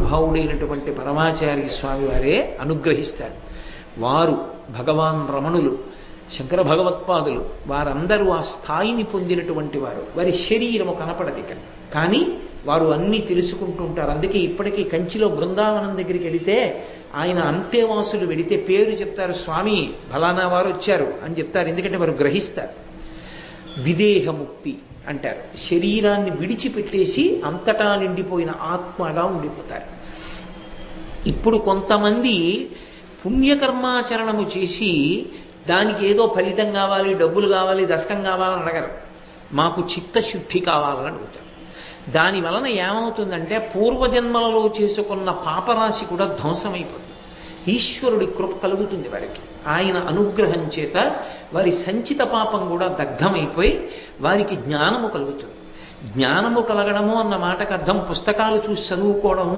మహానుభావుడైనటువంటి పరమాచార్య స్వామి వారే అనుగ్రహిస్తారు. వారు భగవాన్ రమణులు, శంకర భగవత్పాదులు వారందరూ ఆ స్థాయిని పొందినటువంటి వారు. వారి శరీరము కనపడదు ఇక్కడ, కానీ వారు అన్నీ తెలుసుకుంటూ ఉంటారు. అందుకే ఇప్పటికీ కంచిలో బృందావనం దగ్గరికి వెళితే ఆయన అంతేవాసులు వెళితే పేరు చెప్తారు, స్వామి ఫలానా వారు వచ్చారు అని చెప్తారు. ఎందుకంటే వారు గ్రహిస్తారు. విదేహముక్తి అంటారు, శరీరాన్ని విడిచిపెట్టేసి అంతటా నిండిపోయిన ఆత్మగా ఉండిపోతారు. ఇప్పుడు కొంతమంది పుణ్యకర్మాచరణము చేసి దానికి ఏదో ఫలితం కావాలి, డబ్బులు కావాలి, దశకం కావాలని అడగరు. మాకు చిత్తశుద్ధి కావాలని అడుగుతారు. దాని వలన ఏమవుతుందంటే పూర్వజన్మలలో చేసుకున్న పాపరాశి కూడా ధ్వంసమైపోతుంది. ఈశ్వరుడి కృప కలుగుతుంది వారికి. ఆయన అనుగ్రహం చేత వారి సంచిత పాపం కూడా దగ్ధమైపోయి వారికి జ్ఞానము కలుగుతుంది. జ్ఞానము కలగడము అన్న మాటకు అర్థం పుస్తకాలు చూసి చదువుకోవడం